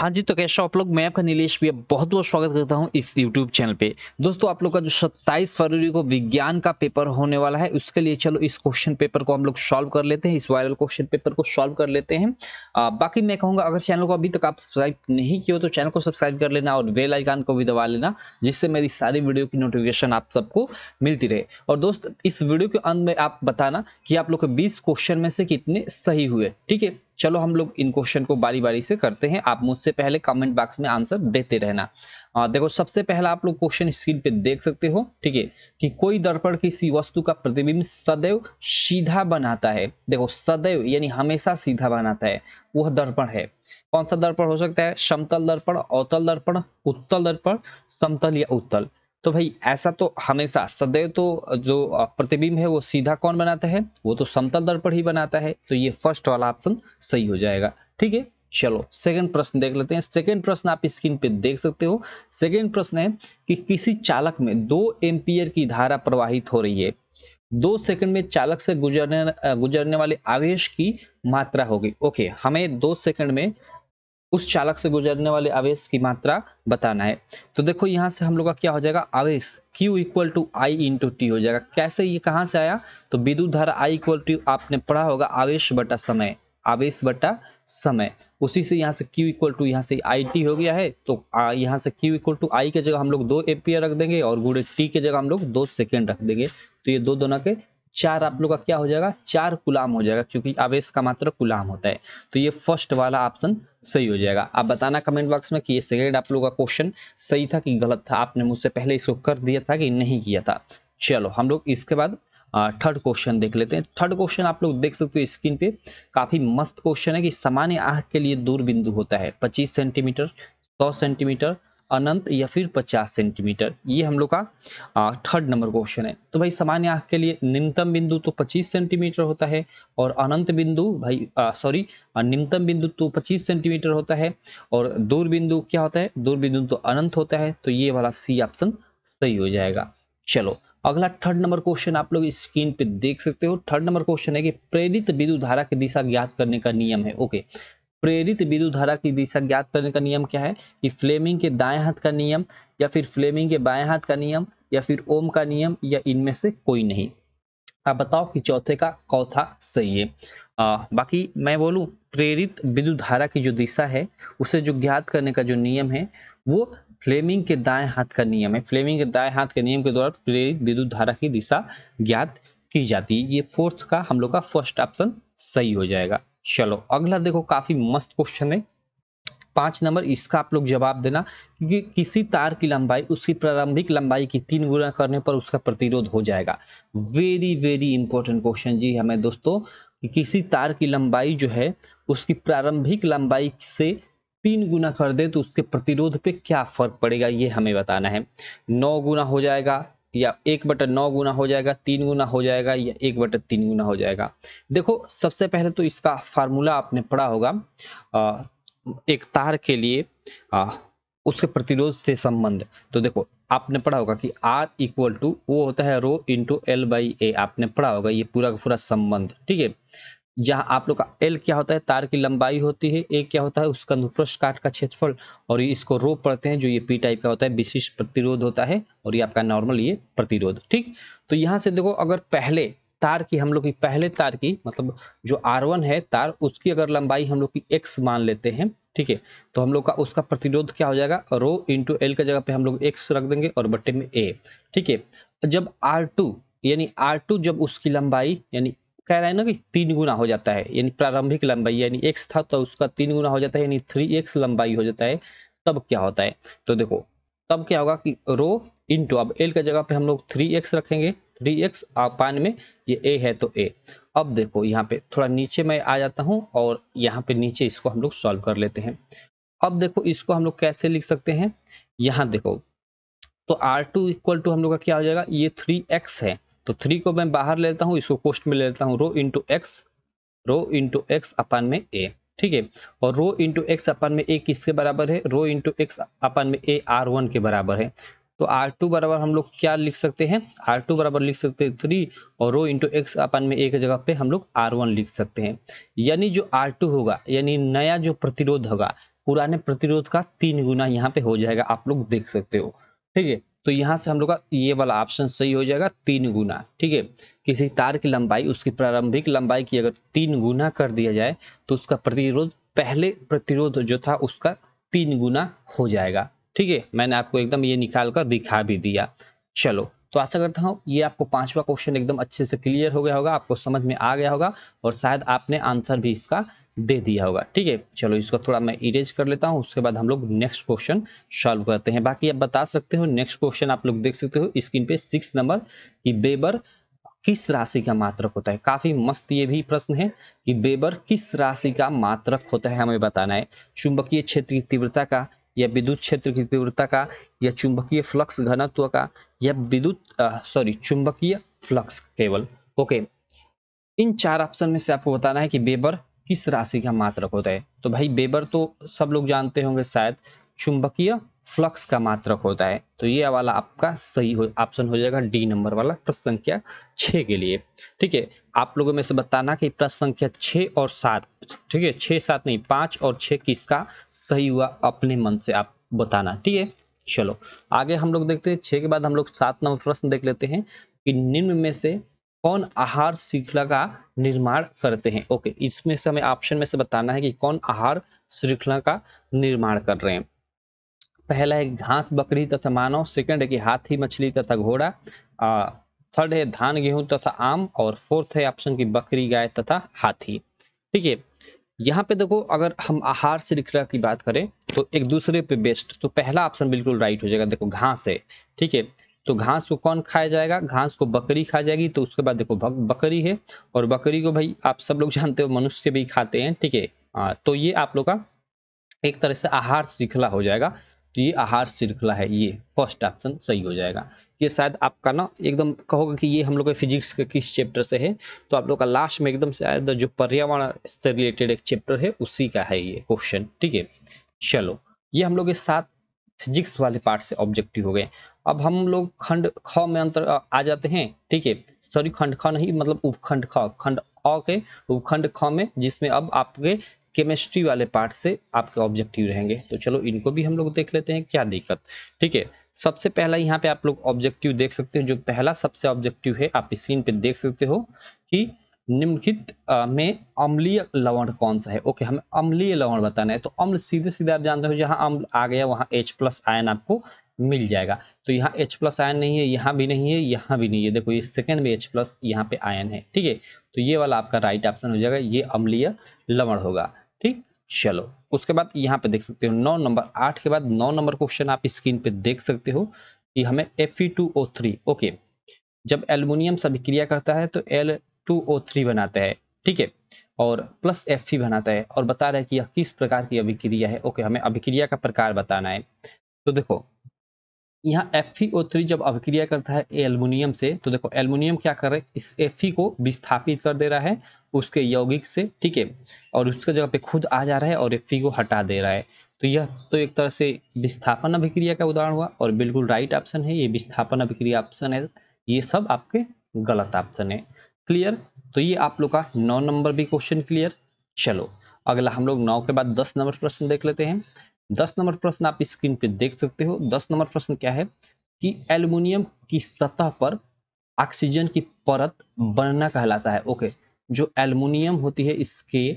हाँ जी, तो कैसे हो आप लोग। मैं आपका नीलेश भैया बहुत बहुत स्वागत करता हूँ इस YouTube चैनल पे। दोस्तों, आप लोग का जो 27 फरवरी को विज्ञान का पेपर होने वाला है, उसके लिए चलो इस क्वेश्चन पेपर को हम लोग सॉल्व कर लेते हैं। इस वायरल क्वेश्चन पेपर को सॉल्व कर लेते हैं। बाकी मैं कहूँगा, अगर चैनल को अभी तक आप सब्सक्राइब नहीं किए हो तो चैनल को सब्सक्राइब कर लेना और बेल आइकन को भी दबा लेना, जिससे मेरी सारी वीडियो की नोटिफिकेशन आप सबको मिलती रहे। और दोस्त, इस वीडियो के अंत में आप बताना कि आप लोग के 20 क्वेश्चन में से कितने सही हुए। ठीक है, चलो हम लोग इन क्वेश्चन को बारी बारी से करते हैं। आप मुझसे पहले कमेंट बॉक्स में आंसर देते रहना। देखो, सबसे पहला आप लोग क्वेश्चन स्क्रीन पे देख सकते हो। ठीक है, कि कोई दर्पण किसी वस्तु का प्रतिबिंब सदैव सीधा बनाता है। देखो, सदैव यानी हमेशा सीधा बनाता है, वह दर्पण है। कौन सा दर्पण हो सकता है? समतल दर्पण, अवतल दर्पण, उत्तल दर्पण, समतल या उत्तल। तो भाई ऐसा तो हमेशा सदैव तो जो प्रतिबिंब है वो सीधा कौन बनाता है? वो तो समतल दर्पण ही बनाता है। तो ये फर्स्ट वाला ऑप्शन सही हो जाएगा। ठीक है, चलो सेकंड प्रश्न देख लेते हैं। सेकंड प्रश्न आप स्क्रीन पे देख सकते हो। सेकंड प्रश्न है कि किसी चालक में 2 एम्पियर की धारा प्रवाहित हो रही है। 2 सेकंड में चालक से गुजरने वाले आवेश की मात्रा होगी। ओके, हमें 2 सेकंड में उस चालक से गुजरने वाले आवेश की मात्रा बताना है। तो देखो, यहां से हम लोग का क्या हो जाएगा? आवेश Q equal to I into t हो जाएगा। कैसे, ये कहां से आया? तो विद्युत धारा I इक्वल टू आपने पढ़ा होगा आवेश बटा समय, आवेश बटा समय। उसी से यहाँ से Q इक्वल टू यहाँ से IT हो गया है। तो यहाँ से Q इक्वल टू I के जगह हम लोग 2 एम्पियर रख देंगे और गुणे T के जगह हम लोग 2 सेकेंड रख देंगे। तो ये दो दोनों के 4 आप लोग का क्या हो जाएगा? 4 कुलाम हो जाएगा, क्योंकि आवेश का मात्रा कुलाम होता है। तो ये फर्स्ट वाला ऑप्शन सही हो जाएगा। आप बताना कमेंट बॉक्स में कि ये सेकंड आप लोग का क्वेश्चन सही था कि गलत था। आपने मुझसे पहले इसको कर दिया था कि नहीं किया था। चलो हम लोग इसके बाद थर्ड क्वेश्चन देख लेते हैं। थर्ड क्वेश्चन आप लोग देख सकते हो स्क्रीन पे। काफी मस्त क्वेश्चन है कि सामान्य आंख के लिए दूर बिंदु होता है 25 सेंटीमीटर, 100 सेंटीमीटर, अनंत या फिर 50 सेंटीमीटर। ये हम लोग का थर्ड नंबर क्वेश्चन है। तो भाई सामान्य आंख के लिए निम्नतम बिंदु तो 25 सेंटीमीटर होता है और अनंत बिंदु भाई निम्नतम बिंदु तो 25 सेंटीमीटर होता है और दूर बिंदु क्या होता है? दूर बिंदु तो अनंत होता है। तो ये वाला सी ऑप्शन सही हो जाएगा। चलो अगला थर्ड नंबर क्वेश्चन आप लोग स्क्रीन पे देख सकते हो। थर्ड नंबर क्वेश्चन है कि प्रेरित विद्युत धारा की दिशा ज्ञात करने का नियम है। ओके, प्रेरित विद्युत धारा की दिशा ज्ञात करने का नियम क्या है? कि फ्लेमिंग के दाएं हाथ का नियम, या फिर फ्लेमिंग के बाएं हाथ का नियम, या फिर ओम का नियम, या इनमें से कोई नहीं। आप बताओ कि चौथे का कौथा सही है। बाकी मैं बोलूं, प्रेरित विद्युत धारा की जो दिशा है उसे जो ज्ञात करने का जो नियम है वो फ्लेमिंग के दाएं हाथ का नियम है। फ्लेमिंग के दाएं हाथ के नियम के द्वारा प्रेरित विद्युत धारा की दिशा ज्ञात की जाती है। ये फोर्थ का हम लोग का फर्स्ट ऑप्शन सही हो जाएगा। चलो अगला देखो, काफी मस्त क्वेश्चन है। 5 नंबर, इसका आप लोग जवाब देना। क्योंकि किसी तार की लंबाई उसकी प्रारंभिक लंबाई की 3 गुना करने पर उसका प्रतिरोध हो जाएगा। वेरी वेरी इंपॉर्टेंट क्वेश्चन जी हमें दोस्तों, कि किसी तार की लंबाई जो है उसकी प्रारंभिक लंबाई से 3 गुना कर दे तो उसके प्रतिरोध पे क्या फर्क पड़ेगा, ये हमें बताना है। 9 गुना हो जाएगा, या 1/9 गुना हो जाएगा, 3 गुना हो जाएगा, या 1/3 गुना हो जाएगा। देखो, सबसे पहले तो इसका फार्मूला आपने पढ़ा होगा। एक तार के लिए उसके प्रतिरोध से संबंध। तो देखो, आपने पढ़ा होगा कि R इक्वल टू वो होता है रो इंटू एल बाई ए। आपने पढ़ा होगा ये पूरा का पूरा संबंध। ठीक है, जहां आप लोग का L क्या होता है? तार की लंबाई होती है। A क्या होता है? उसका अनुप्रस्थ काट का क्षेत्रफल। और इसको रो पढ़ते हैं, जो ये P टाइप का होता है, विशिष्ट प्रतिरोध होता है। और ये आपका नॉर्मल ये प्रतिरोध। ठीक, तो यहां से देखो, अगर पहले तार की हम लोग की पहले तार की मतलब जो R1 है तार, उसकी अगर लंबाई हम लोग की X मान लेते हैं, ठीक है, तो हम लोग का उसका प्रतिरोध क्या हो जाएगा? रो इंटू एल के जगह पे हम लोग X रख देंगे और बट्टे में A। ठीक है, जब R2 यानी R2 जब उसकी लंबाई यानी कह रहा है ना कि 3 गुना हो जाता है, यानी प्रारंभिक लंबाई यानी X था तो उसका 3 गुना हो जाता है, यानी 3x लंबाई हो जाता है। तब क्या होता है? तो देखो, तब क्या होगा कि रो इंटू, अब L के जगह पे हम लोग 3x रखेंगे, 3x अपान में ये A है तो A। अब देखो यहाँ पे थोड़ा नीचे मैं आ जाता हूँ और यहाँ पे नीचे इसको हम लोग सॉल्व कर लेते हैं। अब देखो, इसको हम लोग कैसे लिख सकते हैं? यहाँ देखो, तो R2 इक्वल टू हम लोग का क्या हो जाएगा? ये 3x है, तो 3 को मैं बाहर लेता हूँ, इसको कोष्ट में ले लेता हूँ, रो इंटू एक्स अपान में A। ठीक है, और रो इंटू एक्स अपान में A किसके बराबर है? रो इंटू एक्स अपान में A R1 के बराबर है। तो R2 बराबर हम लोग क्या लिख सकते हैं? R2 बराबर लिख सकते हैं 3, और रो इंटू एक्स अपान में A की जगह पे हम लोग R1 लिख सकते हैं। यानी जो R2 होगा, यानी नया जो प्रतिरोध होगा पुराने प्रतिरोध का 3 गुना यहाँ पे हो जाएगा, आप लोग देख सकते हो। ठीक है, तो यहाँ से हम लोग का ये वाला ऑप्शन सही हो जाएगा, 3 गुना। ठीक है, किसी तार की लंबाई उसकी प्रारंभिक लंबाई की अगर 3 गुना कर दिया जाए तो उसका प्रतिरोध पहले प्रतिरोध जो था उसका 3 गुना हो जाएगा। ठीक है, मैंने आपको एकदम ये निकाल कर दिखा भी दिया। चलो, तो आशा करता हूँ ये आपको 5वां क्वेश्चन एकदम अच्छे से क्लियर हो गया होगा, आपको समझ में आ गया होगा और शायद आपने आंसर भी इसका दे दिया होगा। ठीक है, चलो इसको थोड़ा मैं इरेज कर लेता हूँ, उसके बाद हम लोग नेक्स्ट क्वेश्चन सॉल्व करते हैं। बाकी आप बता सकते हो, नेक्स्ट क्वेश्चन आप लोग देख सकते हो स्क्रीन पे 6 नंबर कि वेबर किस राशि का मात्रक होता है। काफी मस्त ये भी प्रश्न है कि वेबर किस राशि का मात्रक होता है, हमें बताना है। चुंबकीय क्षेत्र की तीव्रता का, या विद्युत क्षेत्र की तीव्रता का, या चुंबकीय फ्लक्स घनत्व का, या चुंबकीय फ्लक्स केवल। ओके, इन 4 ऑप्शन में से आपको बताना है कि वेबर किस राशि का मात्रक होता है। तो भाई वेबर तो सब लोग जानते होंगे शायद, चुंबकीय फ्लक्स का मात्रक होता है। तो ये वाला आपका सही ऑप्शन हो जाएगा, डी नंबर वाला, प्रश्न संख्या 6 के लिए। ठीक है, आप लोगों में से बताना कि प्रश्न संख्या 6 और 7, ठीक है 6 7 नहीं 5 और 6 किसका सही हुआ, अपने मन से आप बताना। ठीक है, चलो आगे हम लोग देखते हैं। 6 के बाद हम लोग 7 नंबर प्रश्न देख लेते हैं कि निम्न में से कौन आहार श्रृंखला का निर्माण करते हैं। ओके, इसमें से हमें ऑप्शन में से बताना है कि कौन आहार श्रृंखला का निर्माण कर रहे हैं। पहला है घास बकरी तथा मानव, सेकंड है कि हाथी मछली तथा घोड़ा, थर्ड है धान गेहूं तथा आम, और फोर्थ है ऑप्शन की बकरी गाय तथा हाथी। ठीक है, यहाँ पे देखो अगर हम आहार श्रृंखला की बात करें तो एक दूसरे पे बेस्ड, तो पहला ऑप्शन बिल्कुल राइट हो जाएगा। देखो घास है, ठीक है, तो घास को कौन खाया जाएगा, घास को बकरी खा जाएगी। तो उसके बाद देखो बकरी है, और बकरी को भाई आप सब लोग जानते हो मनुष्य भी खाते हैं। ठीक है, तो ये आप लोग का एक तरह से आहार श्रृंखला हो जाएगा। तो ये आहार श्रृंखला है, ये फर्स्ट ऑप्शन सही हो जाएगा। ये शायद आपका ना एकदम कहोगे कि ये हम लोग के फिजिक्स के किस चैप्टर से है, तो आप लोग का लास्ट में एकदम शायद जो पर्यावरण से रिलेटेड एक चैप्टर है उसी का है ये क्वेश्चन। ठीक है, चलो ये हम लोग के साथ फिजिक्स वाले पार्ट से ऑब्जेक्टिव हो गए। अब हम लोग खंड ख में अंतर आ जाते हैं। ठीक है, सॉरी खंड ख नहीं, मतलब उपखंड ख, खंड अ के उपखंड ख में, जिसमें अब आपके केमिस्ट्री वाले पार्ट से आपके ऑब्जेक्टिव रहेंगे। तो चलो इनको भी हम लोग देख लेते हैं, क्या दिक्कत। ठीक है, सबसे पहला यहाँ पे आप लोग ऑब्जेक्टिव देख सकते हो। जो पहला सबसे ऑब्जेक्टिव है आप स्क्रीन पे देख सकते हो कि निम्नलिखित में अम्लीय लवण कौन सा है। ओके, हमें अम्लीय लवण बताना है। तो अम्ल सीधे सीधे आप जानते हो, जहां अम्ल आ गया वहां H+ आयन आपको मिल जाएगा। तो यहाँ H+ आयन नहीं है, यहाँ भी नहीं है, यहाँ भी नहीं है। देखो ये सेकंड में H+ यहाँ पे आयन है। ठीक है, तो ये वाला आपका राइट ऑप्शन हो जाएगा, ये अम्लीय लवण होगा। ठीक, चलो उसके बाद यहाँ पे देख सकते हो 9 नंबर, 8 के बाद 9 नंबर क्वेश्चन आप स्क्रीन पे देख सकते हो कि हमें Fe2O3, ओके, जब एल्युमिनियम से अभिक्रिया करता है तो L2O3 बनाता है। ठीक है, और प्लस Fe बनाता है, और बता रहा है कि यह किस प्रकार की अभिक्रिया है। ओके, हमें अभिक्रिया का प्रकार बताना है। तो देखो यहाँ FeO3 जब अभिक्रिया करता है एल्युमिनियम से, तो देखो एल्युमिनियम क्या कर रहा है, इस Fe को विस्थापित कर दे रहा है उसके यौगिक से। ठीक है, और उसके जगह पे खुद आ जा रहा है और Fe को हटा दे रहा है। तो यह तो एक तरह से विस्थापन अभिक्रिया का उदाहरण हुआ, और बिल्कुल राइट ऑप्शन है ये, विस्थापन अभिक्रिया ऑप्शन है। ये सब आपके गलत ऑप्शन है। क्लियर, तो ये आप लोग का 9 नंबर भी क्वेश्चन क्लियर। चलो अगला हम लोग 9 के बाद 10 नंबर प्रश्न देख लेते हैं। 10 नंबर प्रश्न आप स्क्रीन पे देख सकते हो। 10 नंबर प्रश्न क्या है कि एल्युमिनियम की सतह पर ऑक्सीजन की परत बनना कहलाता है। ओके, जो एल्युमिनियम होती है इसके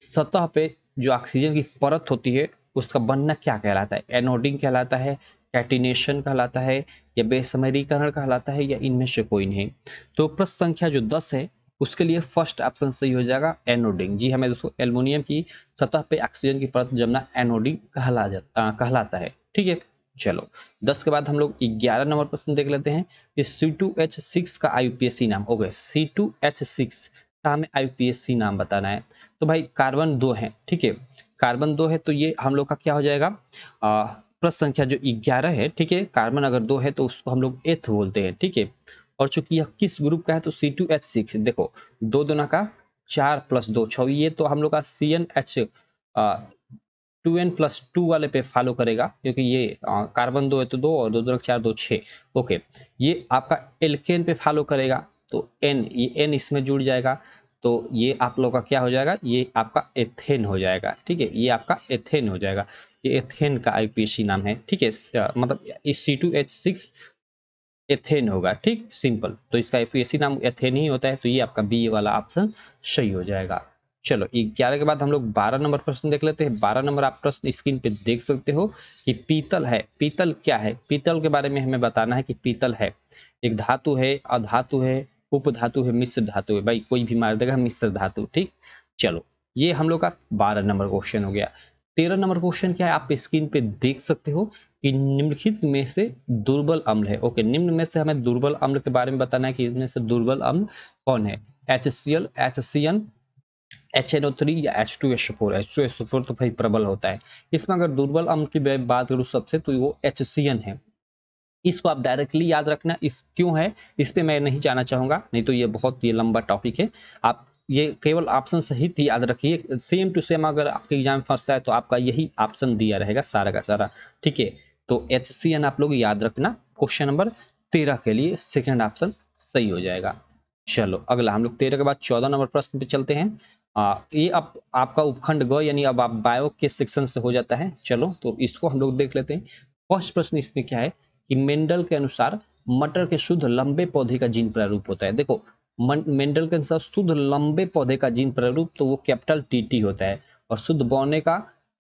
सतह पे जो ऑक्सीजन की परत होती है उसका बनना क्या कहलाता है, एनोडिंग कहलाता है, कैटिनेशन कहलाता है, या बेसमरीकरण कहलाता है, या इनमें से कोई नहीं। तो प्रश्न संख्या जो 10 है उसके लिए फर्स्ट ऑप्शन सही हो जाएगा, एनोडिंग। जी हमें दोस्तों एल्युमिनियम की सतह पे ऑक्सीजन की परत जमना एनोडिंग कहलाता है। ठीक है, चलो 10 के बाद हम लोग 11 नंबर प्रश्न देख लेते हैं। इस C2H6 का IUPAC नाम। ओके, C2H6 का हमें IUPAC नाम बताना है। तो भाई कार्बन 2 है। ठीक है, कार्बन 2 है, तो ये हम लोग का क्या हो जाएगा, प्रश्न संख्या जो 11 है। ठीक है, कार्बन अगर 2 है तो उसको हम लोग एथ बोलते हैं। ठीक है, और चूंकि यह किस ग्रुप का है तो C2H6, देखो 2 दूना का 4 + 2 6, ये तो हम लोग का CnH 2n+2 वाले पे फॉलो करेगा, क्योंकि ये कार्बन 2 है तो 2 और 2 दूना 4 2 6। ओके, ये आपका एल्केन पे फॉलो करेगा, तो N, ये N इसमें जुड़ जाएगा। तो ये आप लोग का क्या हो जाएगा, ये आपका एथेन हो जाएगा। ठीक है, ये आपका एथेन हो जाएगा, ये एथेन का आईपीएसी नाम है। ठीक है, मतलब इस C2H6 एथेन होगा। ठीक, सिंपल। तो इसका आईपीएसी नाम एथेन ही होता है, तो ये आपका बी वाला ऑप्शन सही हो जाएगा। चलो 11 के बाद हम लोग 12 नंबर प्रश्न देख लेते हैं। 12 नंबर आप प्रश्न स्क्रीन पे देख सकते हो कि पीतल है। पीतल क्या है, पीतल के बारे में हमें बताना है कि पीतल है एक धातु है, अधातु है, उपधातु है, मिश्र धातु है। भाई कोई भी मार देगा, मिश्र धातु। ठीक, चलो ये हम लोग का 12 नंबर क्वेश्चन हो गया। 13 नंबर क्वेश्चन क्या है, आप स्क्रीन पे देख सकते हो कि निम्नलिखित में से दुर्बल अम्ल है। ओके, निम्न में से हमें दुर्बल अम्ल के बारे में बताना है कि इनमें से दुर्बल अम्ल कौन है। HCl, HCN, HNO3 या H2SO4। H2SO4 तो भाई प्रबल होता है। इसमें अगर दुर्बल अम्ल की बात करूं सबसे, तो वो HCN है। इसको आप डायरेक्टली याद रखना। इस क्यों है इस पे मैं नहीं जाना चाहूंगा, नहीं तो ये बहुत ये लंबा टॉपिक है। आप ये केवल ऑप्शन सहित ही याद रखिए, सेम टू सेम अगर आपके एग्जाम में फंसता है तो आपका यही ऑप्शन दिया रहेगा सारा का सारा। ठीक है, तो HCN आप लोग याद रखना। क्वेश्चन नंबर 13 के लिए सेकेंड ऑप्शन सही हो जाएगा। चलो अगला हम लोग 13 के बाद 14 नंबर प्रश्न पे चलते हैं। ये अब आपका उपखंड ग यानी अब आप बायो के सेक्शन से हो जाता है। चलो तो इसको हम लोग देख लेते हैं। फर्स्ट प्रश्न इसमें क्या है कि मेंडल के अनुसार मटर के शुद्ध लंबे पौधे का जीन प्रारूप होता है। देखो मेंडल के अनुसार शुद्ध लंबे पौधे का जीन प्रारूप तो वो कैपिटल टीटी होता है, और शुद्ध बौने का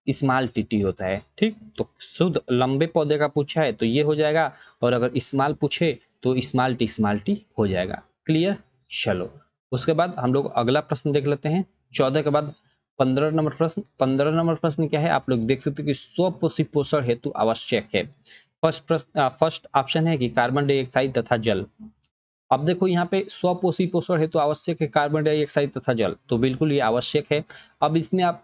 स्मॉल टीटी होता है। ठीक, तो शुद्ध लंबे पौधे का पूछा है तो ये हो जाएगा, और अगर स्मॉल पूछे तो स्मॉल टी हो जाएगा। क्लियर। चलो उसके बाद हम लोग अगला प्रश्न देख लेते हैं। 14 के बाद 15 नंबर प्रश्न। 15 नंबर प्रश्न क्या है, आप लोग देख सकते हो कि स्वपोषी पोषण हेतु आवश्यक है। फर्स्ट ऑप्शन है कि कार्बन डाइऑक्साइड तथा जल। अब देखो यहाँ पे स्वपोषी पोषण हेतु आवश्यक है कार्बन डाइऑक्साइड तथा जल, तो बिल्कुल ये आवश्यक है। अब इसमें आप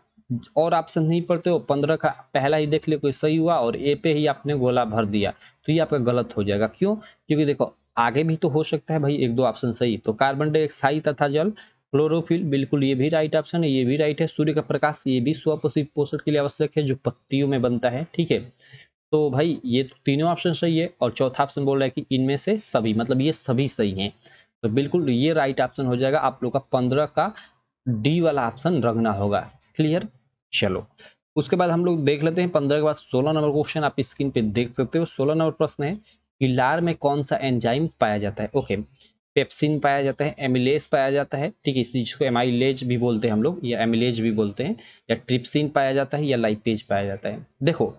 और ऑप्शन नहीं पढ़ते हो, 15 का पहला ही देख ले कोई सही हुआ और ए पे ही आपने गोला भर दिया, तो ये आपका गलत हो जाएगा। क्यों, क्योंकि देखो आगे भी तो हो सकता है भाई एक दो ऑप्शन सही। तो कार्बन डाइऑक्साइड तथा जल, क्लोरोफिल, बिल्कुल ये भी राइट ऑप्शन है, ये भी राइट है। सूर्य का प्रकाश, ये भी स्वपोषी पोषण के लिए आवश्यक है जो पत्तियों में बनता है। ठीक है, तो भाई ये तो तीनों ऑप्शन सही है, और चौथा ऑप्शन बोल रहा है कि इनमें से सभी, मतलब ये सभी सही हैं, तो बिल्कुल ये राइट ऑप्शन हो जाएगा। आप लोग का 15 का डी वाला ऑप्शन रखना होगा। क्लियर। चलो उसके बाद हम लोग देख लेते हैं 15 के बाद 16 नंबर क्वेश्चन आप स्क्रीन पे देख सकते हो। 16 नंबर प्रश्न है कि लार में कौन सा एंजाइम पाया जाता है। ओके, पेप्सिन पाया जाता है, एमिलेज पाया जाता है। ठीक है, इस चीज को एमाइलेज भी बोलते हैं हम लोग, या एमिलेज भी बोलते हैं, या ट्रिप्सिन पाया जाता है, या लाइपेज पाया जाता है। देखो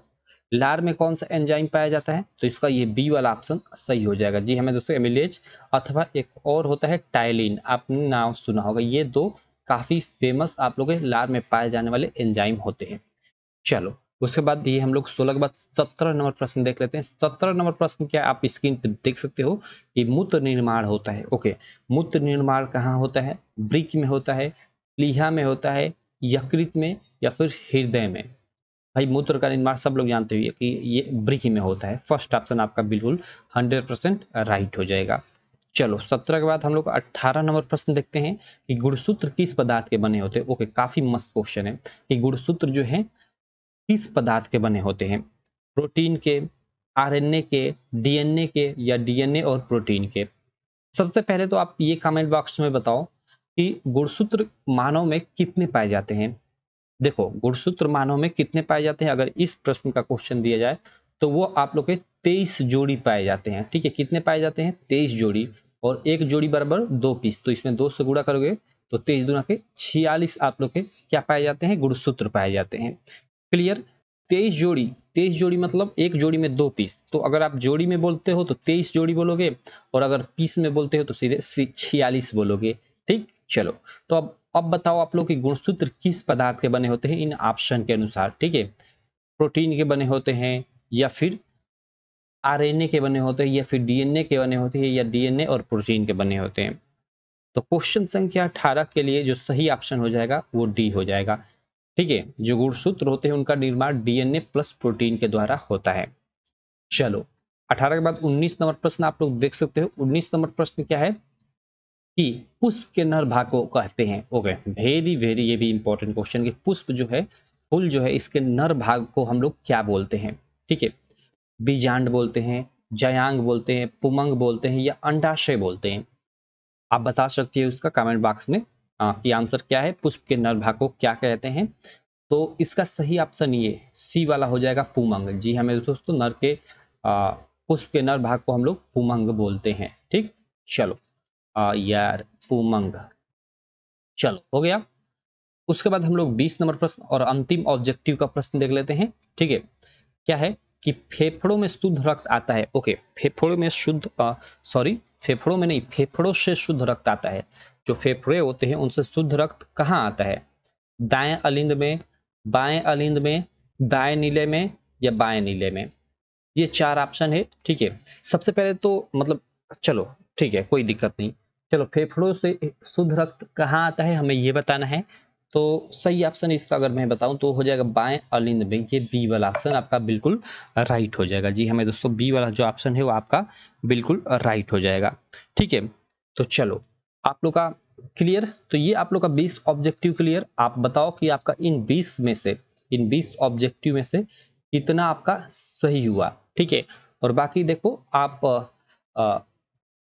लार में कौन सा एंजाइम पाया जाता है, तो इसका ये बी वाला ऑप्शन सही हो जाएगा। जी हमें दोस्तों एमिलेज, अथवा एक और होता है टाइलिन, आपने नाम सुना होगा। ये दो काफी फेमस आप लोग के लार में पाए जाने वाले एंजाइम होते हैं। चलो उसके बाद ये हम लोग 16 के बाद 17 नंबर प्रश्न देख लेते हैं। 17 नंबर प्रश्न क्या आप स्क्रीन पे देख सकते हो कि मूत्र निर्माण होता है। ओके, मूत्र निर्माण कहाँ होता है, वृक्क में होता है, प्लीहा में होता है, यकृत में, या फिर हृदय में। भाई मूत्र का निर्माण सब लोग जानते हुए कि ये वृक्क में होता है। फर्स्ट ऑप्शन आपका बिल्कुल 100% राइट हो जाएगा। चलो 17 के बाद हम लोग 18 नंबर प्रश्न देखते हैं कि गुणसूत्र किस पदार्थ के बने होते हैं। ओके, काफी मस्त क्वेश्चन है कि गुणसूत्र जो है किस पदार्थ के बने होते हैं। प्रोटीन के, आरएनए के, डीएनए के, या डीएनए और प्रोटीन के। सबसे पहले तो आप ये कमेंट बॉक्स में बताओ कि गुणसूत्र मानव में कितने पाए जाते हैं। देखो गुणसूत्र मानव में कितने पाए जाते हैं, अगर इस प्रश्न का क्वेश्चन दिया जाए तो वो आप लोग के 23 जोड़ी पाए जाते हैं। ठीक है, कितने पाए जाते हैं, 23 जोड़ी, और एक जोड़ी बराबर 2 पीस, तो इसमें 2 से गुणा करोगे तो 23 दूना के 46 आप लोग के क्या पाए जाते हैं, गुणसूत्र पाए जाते हैं। क्लियर। 23 जोड़ी, 23 जोड़ी मतलब एक जोड़ी में 2 पीस, तो अगर आप जोड़ी में बोलते हो तो 23 जोड़ी बोलोगे, और अगर पीस में बोलते हो तो सीधे 46 बोलोगे। ठीक, चलो तो अब बताओ आप लोग कि गुणसूत्र किस पदार्थ के बने होते हैं इन ऑप्शन के अनुसार। ठीक है, प्रोटीन के बने होते हैं, या फिर आरएनए के बने होते हैं, या फिर डीएनए के बने होते हैं, या डीएनए और प्रोटीन के बने होते हैं। तो क्वेश्चन संख्या 18 के लिए जो सही ऑप्शन हो जाएगा वो डी हो जाएगा। ठीक है, जो गुणसूत्र होते हैं उनका निर्माण डीएनए प्लस प्रोटीन के द्वारा होता है। चलो 18 के बाद 19 नंबर प्रश्न आप लोग देख सकते हो। 19 नंबर प्रश्न क्या है कि पुष्प के नर भाग को कहते हैं। ओके, वेरी वेरी ये भी इंपॉर्टेंट क्वेश्चन कि पुष्प जो है, फूल जो है, इसके नर भाग को हम लोग क्या बोलते हैं। ठीक है, बीजांड बोलते हैं, जयांग बोलते हैं, पुमंग बोलते हैं, या अंडाशय बोलते हैं। आप बता सकते हैं उसका कमेंट बॉक्स में। कि आंसर क्या है, पुष्प के नर भाग को क्या कहते हैं। तो इसका सही ऑप्शन ये सी वाला हो जाएगा, पुमंग। जी हाँ मेरे दोस्तों, नर के पुष्प के नर भाग को हम लोग पुमंग बोलते हैं। ठीक, चलो यार पुमंग, चलो हो गया। उसके बाद हम लोग 20 नंबर प्रश्न और अंतिम ऑब्जेक्टिव का प्रश्न देख लेते हैं। ठीक है, क्या है कि फेफड़ों में शुद्ध रक्त आता है। ओके, फेफड़ों में शुद्ध फेफड़ों में नहीं, फेफड़ों से शुद्ध रक्त आता है। जो फेफड़े होते हैं उनसे शुद्ध रक्त कहाँ आता है? दाएं अलिंद में, बाएं अलिंद में, दाएं नीले में या बाएं नीले में। ये 4 ऑप्शन है। ठीक है, सबसे पहले तो मतलब चलो ठीक है, कोई दिक्कत नहीं। चलो, फेफड़ों से शुद्ध रक्त कहाँ आता है हमें ये बताना है। तो सही ऑप्शन इसका अगर मैं बताऊं तो हो जाएगा बाएं अलिंद में। ये बी वाला ऑप्शन आपका बिल्कुल राइट हो जाएगा। जी हमें दोस्तों, बी वाला जो ऑप्शन है वो आपका बिल्कुल राइट हो जाएगा। ठीक है, तो चलो आप लोग का क्लियर। तो ये आप लोग का 20 ऑब्जेक्टिव क्लियर। आप बताओ कि आपका इन 20 ऑब्जेक्टिव में से कितना आपका सही हुआ। ठीक है, और बाकी देखो आप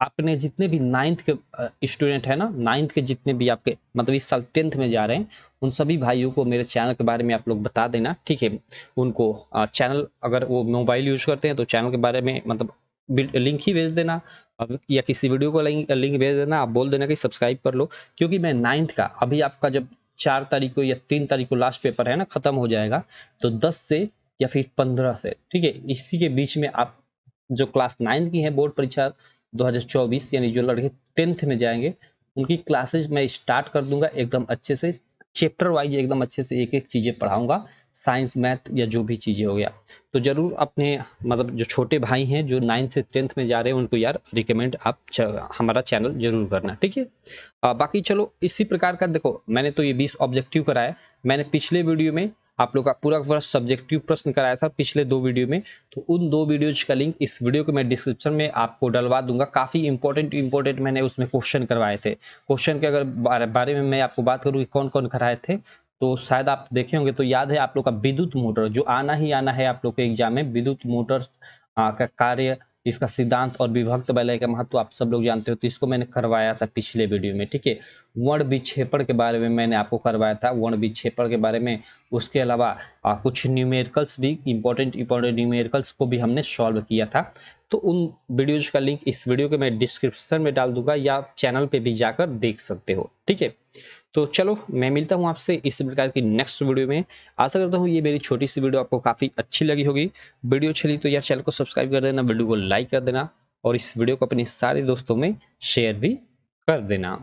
आपने जितने भी 9th के स्टूडेंट है ना, 9th के जितने भी आपके मतलब इस साल 10th में जा रहे हैं, उन सभी भाइयों को मेरे चैनल के बारे में आप लोग बता देना। ठीक है, उनको चैनल अगर वो मोबाइल यूज करते हैं तो चैनल के बारे में मतलब लिंक ही भेज देना, या किसी वीडियो को लिंक भेज देना। आप बोल देना कि सब्सक्राइब कर लो, क्योंकि मैं 9th का अभी आपका जब 4 तारीख को या 3 तारीख को लास्ट पेपर है ना, खत्म हो जाएगा, तो 10 से या फिर 15 से, ठीक है, इसी के बीच में आप जो क्लास 9 की है बोर्ड परीक्षा 2024, यानी जो लड़के 10th में जाएंगे उनकी क्लासेज मैं स्टार्ट कर दूंगा एकदम अच्छे से, चैप्टर वाइज एकदम अच्छे से एक एक चीजें पढ़ाऊंगा, साइंस मैथ या जो भी चीजें हो गया। तो जरूर अपने मतलब जो छोटे भाई हैं जो 9th से 10th में जा रहे हैं उनको यार रिकमेंड आप हमारा चैनल जरूर करना। ठीक है, बाकी चलो इसी प्रकार का देखो, मैंने तो ये 20 ऑब्जेक्टिव कराया। मैंने पिछले वीडियो में आप लोग का पूरा सब्जेक्टिव प्रश्न कराया था पिछले 2 वीडियो में, तो उन 2 वीडियोज का लिंक इस वीडियो के मैं डिस्क्रिप्शन में आपको डलवा दूंगा। काफी इंपॉर्टेंट मैंने उसमें क्वेश्चन करवाए थे। क्वेश्चन के अगर बारे में मैं आपको बात करूँ कि कौन कौन कराए थे, तो शायद आप देखे होंगे, तो याद है आप लोग का विद्युत मोटर जो आना ही आना है आप लोग के एग्जाम में, विद्युत मोटर का कार्य, इसका सिद्धांत और विभक्त वलय का महत्व आप सब लोग जानते हो, तो इसको मैंने करवाया था पिछले वीडियो में। ठीक है, वर्ण विक्षेपण के बारे में मैंने आपको करवाया था, वर्ण विक्षेपण के बारे में। उसके अलावा कुछ न्यूमेरिकल्स भी इंपॉर्टेंट न्यूमेरिकल्स को भी हमने सॉल्व किया था। तो उन वीडियोज का लिंक इस वीडियो के मैं डिस्क्रिप्शन में डाल दूंगा, या चैनल पे भी जाकर देख सकते हो। ठीक है, तो चलो मैं मिलता हूँ आपसे इस प्रकार की नेक्स्ट वीडियो में। आशा करता हूँ ये मेरी छोटी सी वीडियो आपको काफी अच्छी लगी होगी। वीडियो अच्छी लगी तो यार चैनल को सब्सक्राइब कर देना, वीडियो को लाइक कर देना, और इस वीडियो को अपने सारे दोस्तों में शेयर भी कर देना।